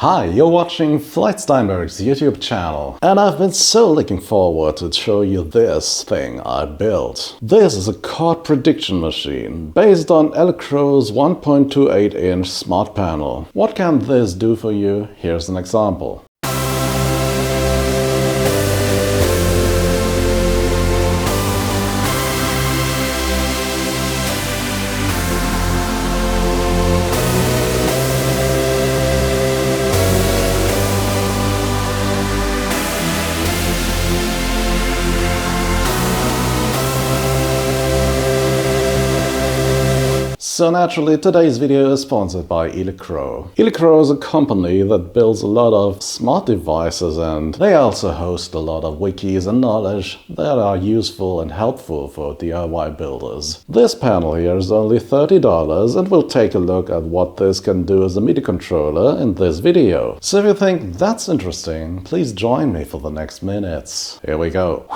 Hi, you're watching Flight Steinberg's YouTube channel, and I've been so looking forward to show you this thing I built. This is a chord prediction machine based on ELECROW's 1.28-inch smart panel. What can this do for you? Here's an example. So naturally, today's video is sponsored by ELECROW. ELECROW is a company that builds a lot of smart devices, and they also host a lot of wikis and knowledge that are useful and helpful for DIY builders. This panel here is only $30, and we'll take a look at what this can do as a MIDI controller in this video. So if you think that's interesting, please join me for the next minutes. Here we go.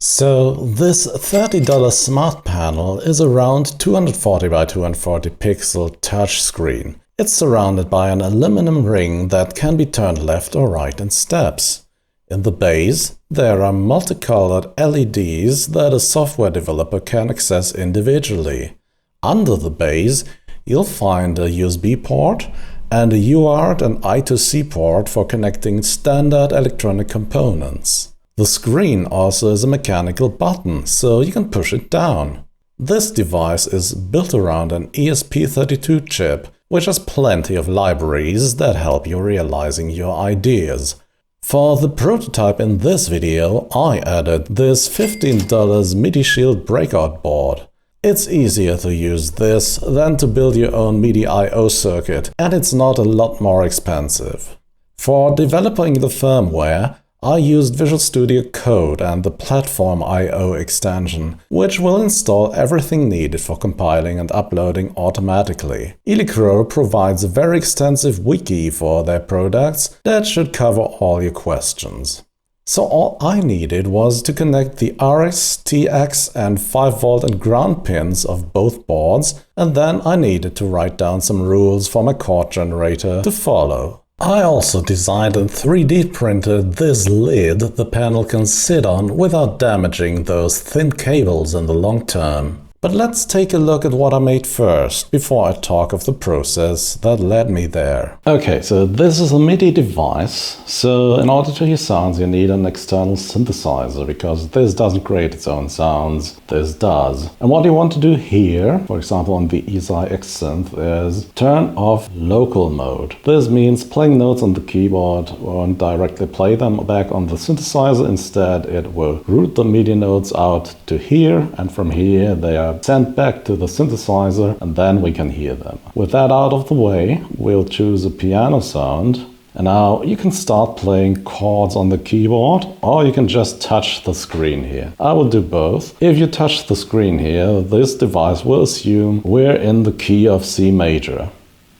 So this $30 smart panel is a round 240 by 240 pixel touchscreen. It's surrounded by an aluminum ring that can be turned left or right in steps. In the base, there are multicolored LEDs that a software developer can access individually. Under the base, you'll find a USB port and a UART and I2C port for connecting standard electronic components. The screen also is a mechanical button, so you can push it down. This device is built around an ESP32 chip, which has plenty of libraries that help you realizing your ideas. For the prototype in this video, I added this $15 MIDI Shield breakout board. It's easier to use this than to build your own MIDI I/O circuit, and it's not a lot more expensive. For developing the firmware, I used Visual Studio Code and the Platform I/O extension, which will install everything needed for compiling and uploading automatically. ELECROW provides a very extensive wiki for their products that should cover all your questions. So all I needed was to connect the RX, TX and 5V and ground pins of both boards, and then I needed to write down some rules for my chord generator to follow. I also designed and 3D printed this lid the panel can sit on without damaging those thin cables in the long term. But let's take a look at what I made first, before I talk of the process that led me there. Okay, so this is a MIDI device. So in order to hear sounds, you need an external synthesizer, because this doesn't create its own sounds, this does. And what you want to do here, for example on the ESI X synth, is turn off local mode. This means playing notes on the keyboard won't directly play them back on the synthesizer. Instead, it will route the MIDI notes out to here, and from here they are sent back to the synthesizer, and then we can hear them. With that out of the way, we'll choose a piano sound. And now you can start playing chords on the keyboard, or you can just touch the screen here. I will do both. If you touch the screen here, this device will assume we're in the key of C major.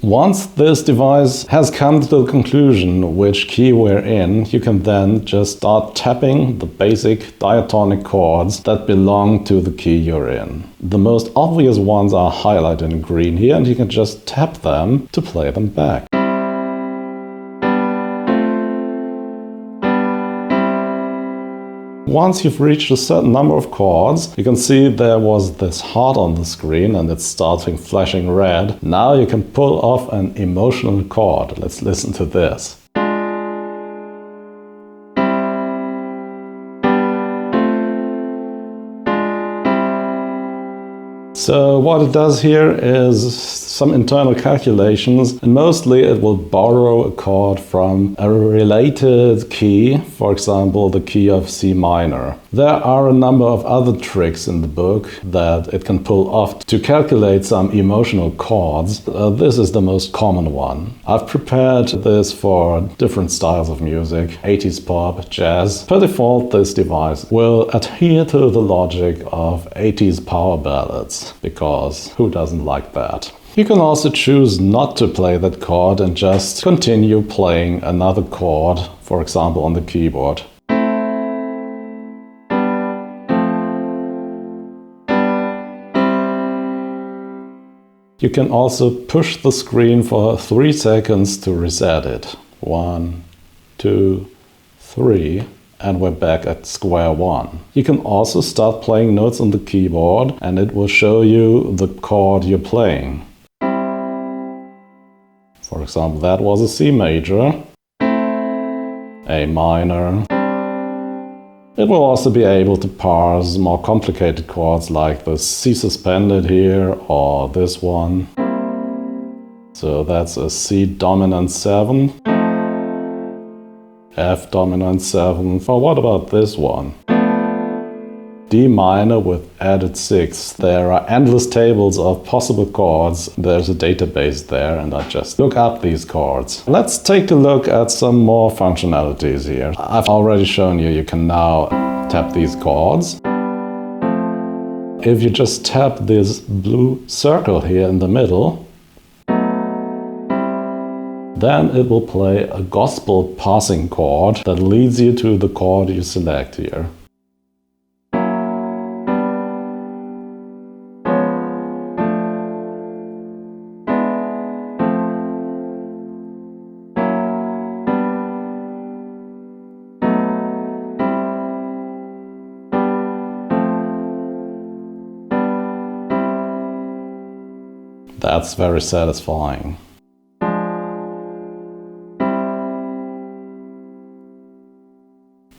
Once this device has come to the conclusion which key we're in, you can then just start tapping the basic diatonic chords that belong to the key you're in. The most obvious ones are highlighted in green here, and you can just tap them to play them back. Once you've reached a certain number of chords, you can see there was this heart on the screen and it's starting flashing red. Now you can pull off an emotional chord. Let's listen to this. So what it does here is some internal calculations, and mostly it will borrow a chord from a related key, for example the key of C minor. There are a number of other tricks in the book that it can pull off to calculate some emotional chords. This is the most common one. I've prepared this for different styles of music, 80s pop, jazz. Per default, this device will adhere to the logic of 80s power ballads, because who doesn't like that? You can also choose not to play that chord and just continue playing another chord, for example on the keyboard. You can also push the screen for 3 seconds to reset it. 1, 2, 3, and we're back at square one. You can also start playing notes on the keyboard and it will show you the chord you're playing. For example, that was a C major, A minor. It will also be able to parse more complicated chords like the C suspended here or this one. So that's a C dominant 7, F dominant 7. Or what about this one? D minor with added 6. There are endless tables of possible chords. There's a database there and I just look up these chords. Let's take a look at some more functionalities here. I've already shown you can now tap these chords. If you just tap this blue circle here in the middle, then it will play a gospel passing chord that leads you to the chord you select here. That's very satisfying.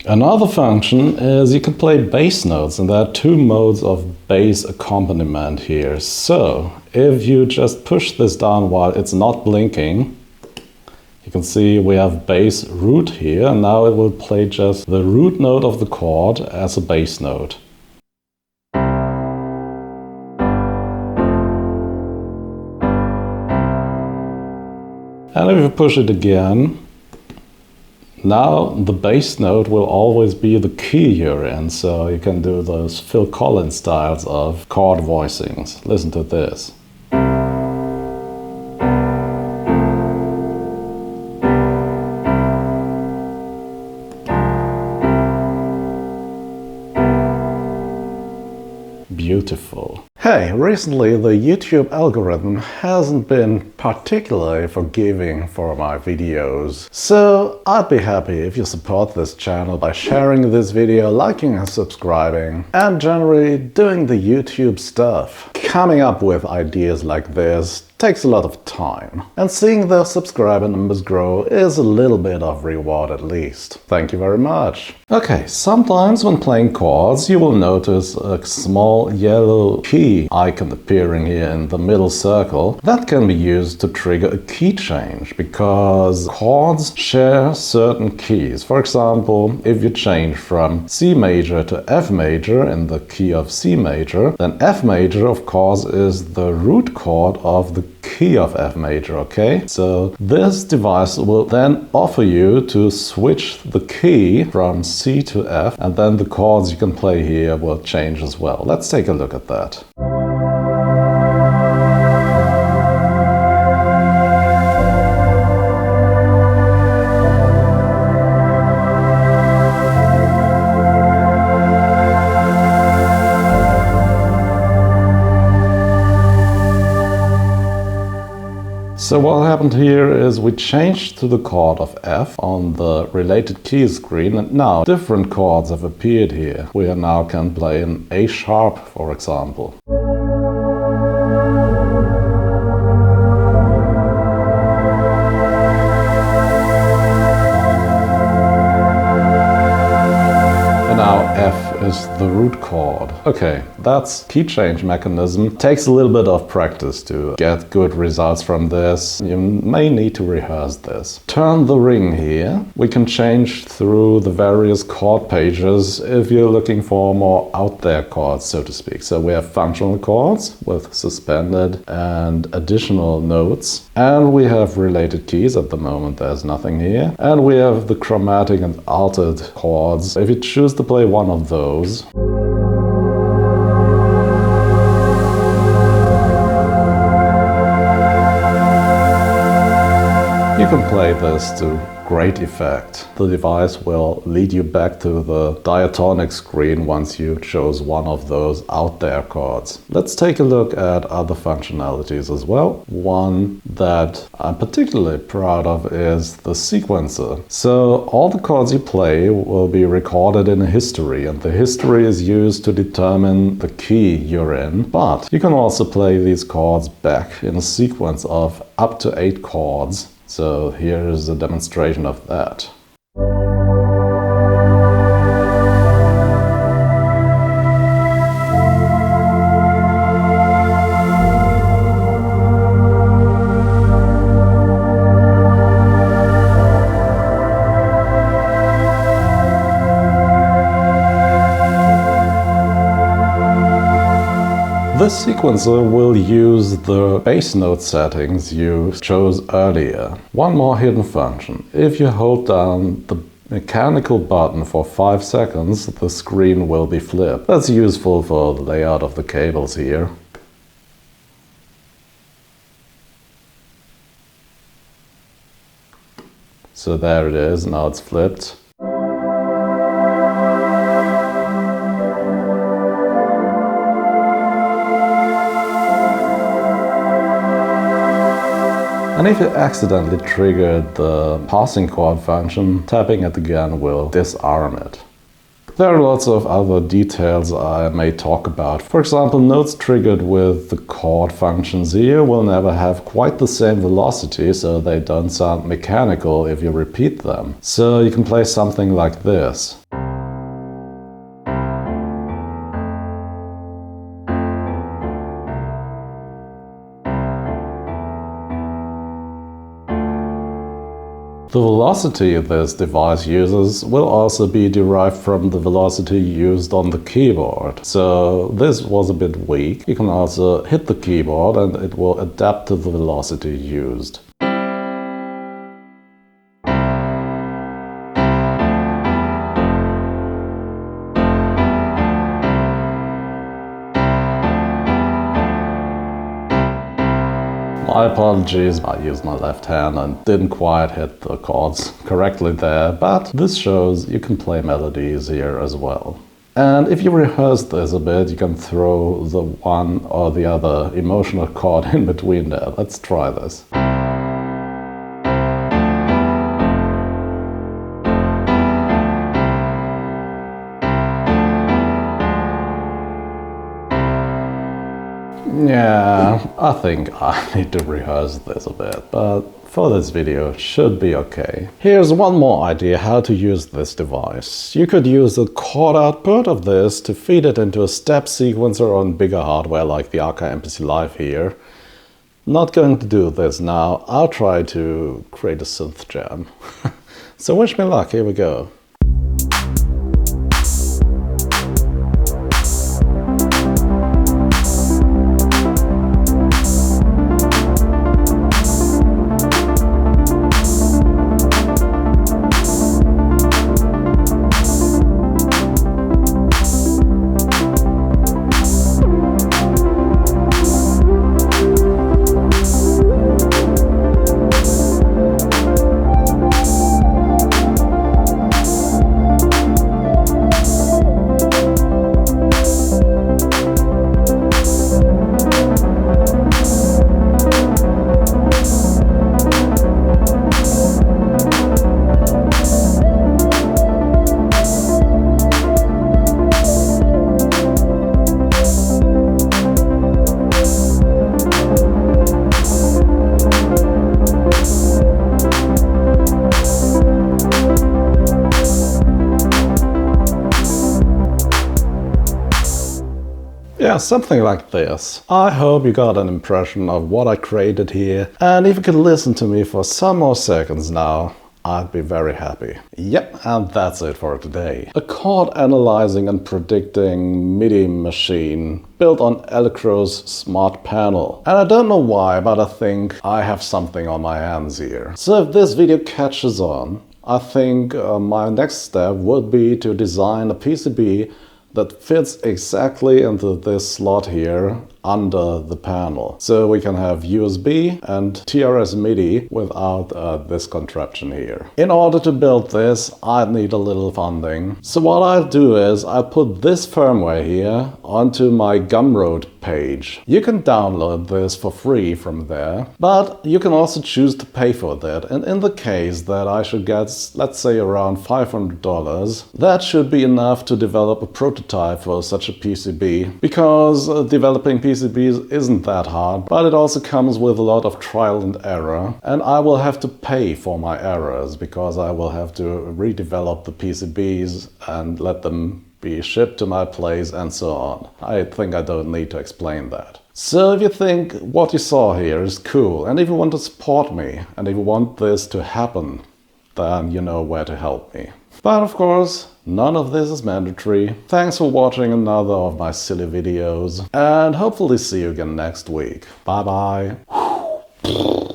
Another function is you can play bass notes, and there are 2 modes of bass accompaniment here. So if you just push this down while it's not blinking, you can see we have bass root here, and now it will play just the root note of the chord as a bass note. And if you push it again, now the bass note will always be the key you're in, so you can do those Phil Collins styles of chord voicings. Listen to this. Beautiful. Hey, recently the YouTube algorithm hasn't been particularly forgiving for my videos. So I'd be happy if you support this channel by sharing this video, liking and subscribing, and generally doing the YouTube stuff. Coming up with ideas like this takes a lot of time, and seeing the subscriber numbers grow is a little bit of reward at least. Thank you very much. Okay, sometimes when playing chords you will notice a small yellow key icon appearing here in the middle circle. That can be used to trigger a key change, because chords share certain keys. For example, if you change from C major to F major in the key of C major, then F major of course is the root chord of the key of F major, okay? So this device will then offer you to switch the key from C to F, and then the chords you can play here will change as well. Let's take a look at that. So what happened here is we changed to the chord of F on the related key screen, and now different chords have appeared here. We now can play an A sharp, for example. Now F is the root chord. Okay, that's key change mechanism. Takes a little bit of practice to get good results from this. You may need to rehearse this. Turn the ring here. We can change through the various chord pages if you're looking for more out there chords, so to speak. So we have functional chords with suspended and additional notes. And we have related keys. At the moment there's nothing here. And we have the chromatic and altered chords. If you choose to play one of those, you can play this to great effect. The device will lead you back to the diatonic screen once you chose one of those out there chords. Let's take a look at other functionalities as well. One that I'm particularly proud of is the sequencer. So all the chords you play will be recorded in a history, and the history is used to determine the key you're in. But you can also play these chords back in a sequence of up to 8 chords. So here is a demonstration of that. This sequencer will use the bass note settings you chose earlier. One more hidden function. If you hold down the mechanical button for 5 seconds, the screen will be flipped. That's useful for the layout of the cables here. So there it is, now it's flipped. And if you accidentally triggered the passing chord function, tapping it again will disarm it. There are lots of other details I may talk about. For example, notes triggered with the chord functions here will never have quite the same velocity, so they don't sound mechanical if you repeat them. So you can play something like this. The velocity this device uses will also be derived from the velocity used on the keyboard. So this was a bit weak. You can also hit the keyboard and it will adapt to the velocity used. My apologies, I used my left hand and didn't quite hit the chords correctly there, but this shows you can play melodies here as well. And if you rehearse this a bit, you can throw the one or the other emotional chord in between there. Let's try this. Yeah, I think I need to rehearse this a bit, but for this video it should be okay. Here's one more idea how to use this device. You could use the chord output of this to feed it into a step sequencer on bigger hardware like the Arca MPC Live here. Not going to do this now, I'll try to create a synth jam. So wish me luck, here we go. Yeah, something like this. I hope you got an impression of what I created here, and if you could listen to me for some more seconds now, I'd be very happy. Yep, and that's it for today. A chord analyzing and predicting MIDI machine built on ELECROW's smart panel. And I don't know why, but I think I have something on my hands here. So if this video catches on, I think my next step would be to design a PCB that fits exactly into this slot here under the panel. So we can have USB and TRS MIDI without this contraption here. In order to build this, I need a little funding. So what I'll do is I'll put this firmware here onto my Gumroad page. You can download this for free from there, but you can also choose to pay for that. And in the case that I should get, let's say, around $500, that should be enough to develop a prototype for such a PCB, because developing PCBs isn't that hard, but it also comes with a lot of trial and error, and I will have to pay for my errors because I will have to redevelop the PCBs and let them be shipped to my place and so on. I think I don't need to explain that. So if you think what you saw here is cool, and if you want to support me, and if you want this to happen, then you know where to help me. But of course, none of this is mandatory. Thanks for watching another of my silly videos, and hopefully see you again next week. Bye bye.